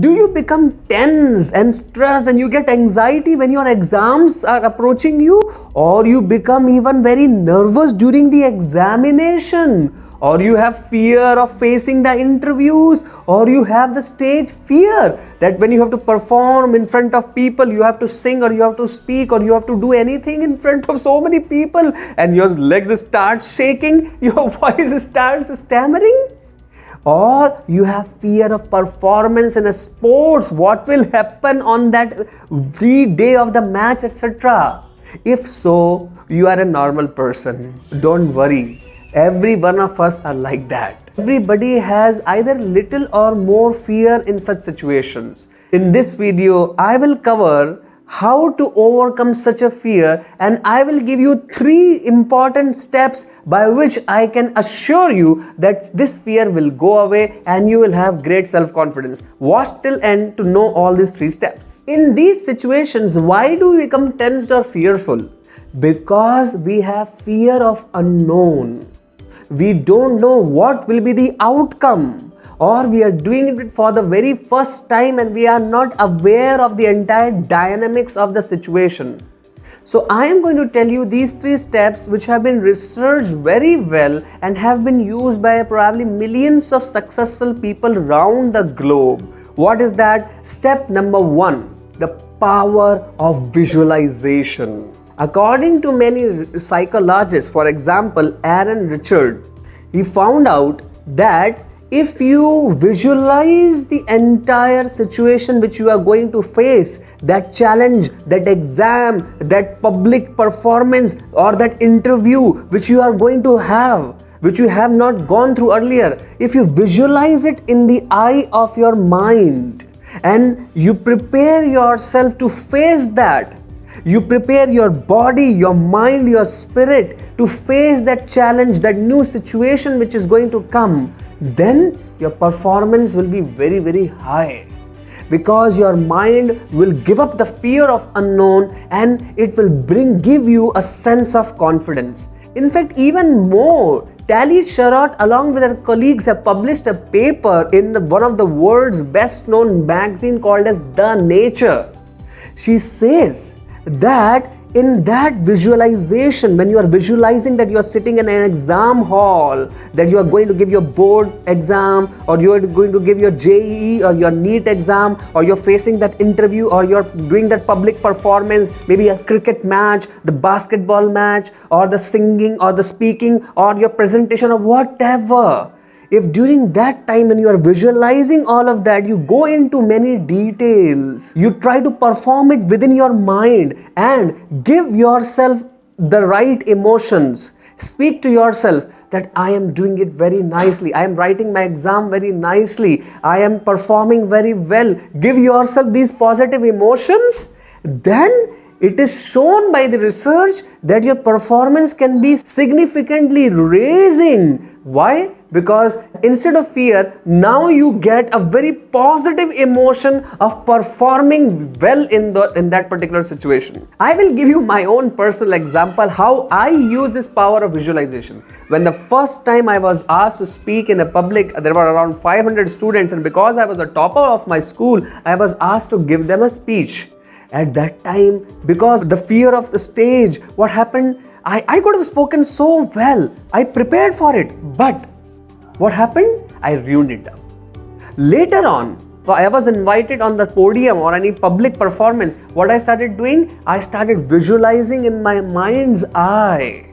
Do you become tense and stressed and you get anxiety when your exams are approaching you? Or you become even very nervous during the examination? Or you have fear of facing the interviews? Or you have the stage fear that when you have to perform in front of people, you have to sing or you have to speak or you have to do anything in front of so many people and your legs start shaking, your voice starts stammering? Or you have fear of performance in a sports, what will happen on the day of the match, etc. If so, you are a normal person. Don't worry. Every one of us are like that. Everybody has either little or more fear in such situations. In this video, I will cover how to overcome such a fear, and I will give you 3 important steps by which I can assure you that this fear will go away and you will have great self-confidence. Watch till end to know all these 3 steps. In these situations, why do we become tensed or fearful? Because we have fear of unknown. We don't know what will be the outcome. Or we are doing it for the very first time and we are not aware of the entire dynamics of the situation. So I am going to tell you these 3 steps which have been researched very well and have been used by probably millions of successful people around the globe. What is that? Step number 1, the power of visualization. According to many psychologists, for example, Aaron Richard, he found out that if you visualize the entire situation which you are going to face, that challenge, that exam, that public performance or that interview which you are going to have, which you have not gone through earlier, if you visualize it in the eye of your mind and you prepare yourself to face that, you prepare your body, your mind, your spirit to face that challenge, that new situation which is going to come, then your performance will be very, very high. Because your mind will give up the fear of unknown and it will give you a sense of confidence. In fact, even more, Tali Sharot along with her colleagues have published a paper in one of the world's best known magazine called as The Nature. She says that in that visualization, when you are visualizing that you are sitting in an exam hall, that you are going to give your board exam or you are going to give your JEE or your NEET exam, or you're facing that interview, or you're doing that public performance, maybe a cricket match, the basketball match, or the singing or the speaking or your presentation or whatever. If during that time when you are visualizing all of that, you go into many details, you try to perform it within your mind and give yourself the right emotions. Speak to yourself that I am doing it very nicely. I am writing my exam very nicely. I am performing very well. Give yourself these positive emotions. Then it is shown by the research that your performance can be significantly raising. Why? Because instead of fear, now you get a very positive emotion of performing well in that particular situation. I will give you my own personal example how I use this power of visualization. When the first time I was asked to speak in a public, there were around 500 students, and because I was the topper of my school, I was asked to give them a speech. At that time, because the fear of the stage, what happened? I could have spoken so well. I prepared for it. But what happened? I ruined it. Later on, I was invited on the podium or any public performance. What I started doing? I started visualizing in my mind's eye.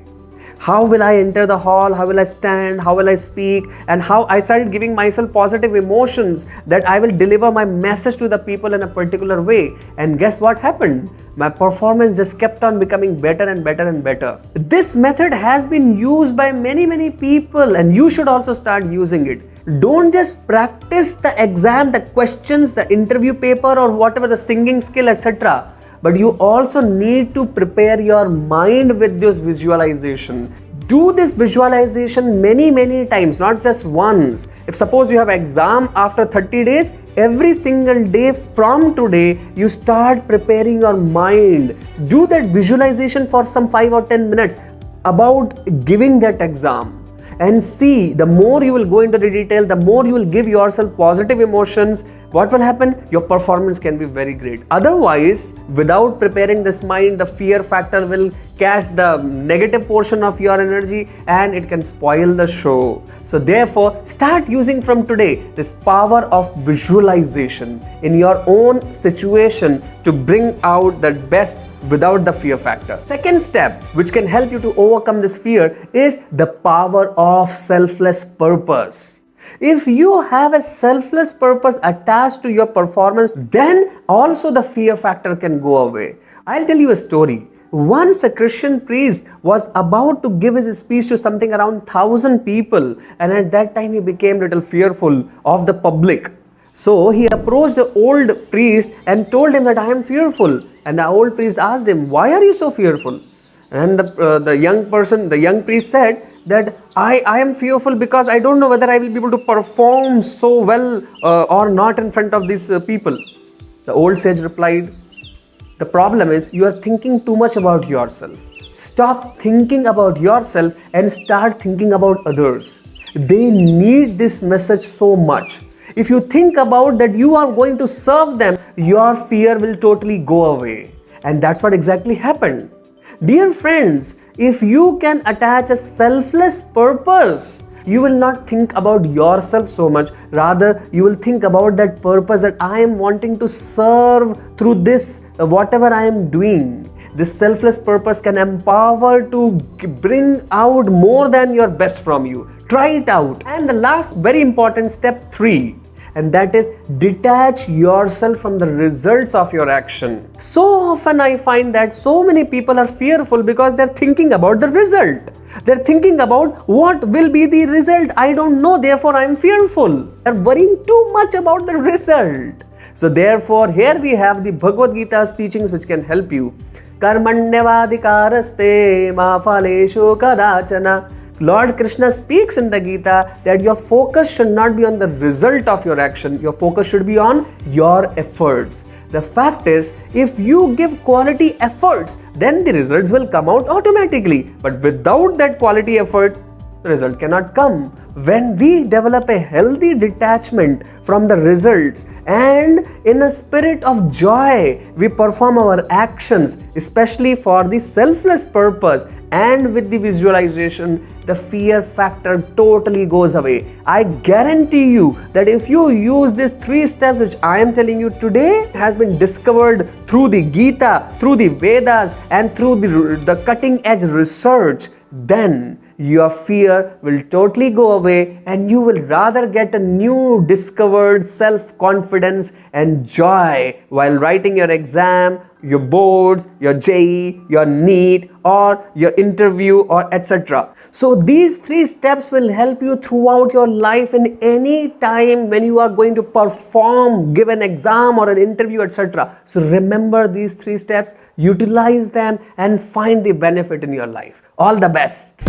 How will I enter the hall? How will I stand? How will I speak? And how I started giving myself positive emotions that I will deliver my message to the people in a particular way. And guess what happened? My performance just kept on becoming better and better and better. This method has been used by many people, and you should also start using it. Don't just practice the exam, the questions, the interview paper, or whatever, the singing skill, etc. But you also need to prepare your mind with this visualization. Do this visualization many times, not just once. If suppose you have exam after 30 days, every single day from today, you start preparing your mind. Do that visualization for some 5 or 10 minutes about giving that exam. And see, the more you will go into the detail, the more you will give yourself positive emotions. what will happen? Your performance can be very great. Otherwise, without preparing this mind, the fear factor will catch the negative portion of your energy and it can spoil the show. So therefore, start using from today this power of visualization in your own situation to bring out the best without the fear factor. Second step, which can help you to overcome this fear, is the power of selfless purpose. If you have a selfless purpose attached to your performance, then also the fear factor can go away. I'll tell you a story. Once a Christian priest was about to give his speech to something around 1,000 people, and at that time he became a little fearful of the public. So he approached the old priest and told him that I am fearful. And the old priest asked him, why are you so fearful? And the young priest said that I am fearful because I don't know whether I will be able to perform so well or not in front of these people. The old sage replied, the problem is you are thinking too much about yourself. Stop thinking about yourself and start thinking about others. They need this message so much. If you think about that you are going to serve them, your fear will totally go away. And that's what exactly happened. Dear friends, if you can attach a selfless purpose, you will not think about yourself so much. Rather, you will think about that purpose that I am wanting to serve through this, whatever I am doing. This selfless purpose can empower to bring out more than your best from you. Try it out. And the last very important step 3, and that is detach yourself from the results of your action. So often I find that so many people are fearful because they're thinking about the result. They're thinking about what will be the result. I don't know, therefore I'm fearful. They're worrying too much about the result. So therefore, here we have the Bhagavad Gita's teachings which can help you. Karmanyavadikaraste ma phaleshu kadachana. Lord Krishna speaks in the Gita that your focus should not be on the result of your action. Your focus should be on your efforts. The fact is, if you give quality efforts, then the results will come out automatically. But without that quality effort, the result cannot come. When we develop a healthy detachment from the results and in a spirit of joy, we perform our actions, especially for the selfless purpose and with the visualization, the fear factor totally goes away. I guarantee you that if you use these 3 steps which I am telling you today, has been discovered through the Gita, through the Vedas and through the cutting edge research, then your fear will totally go away and you will rather get a new discovered self-confidence and joy while writing your exam, your boards, your JEE, your NEET or your interview or etc. So these 3 steps will help you throughout your life in any time when you are going to perform, give an exam or an interview, etc. So remember these 3 steps, utilize them and find the benefit in your life. All the best.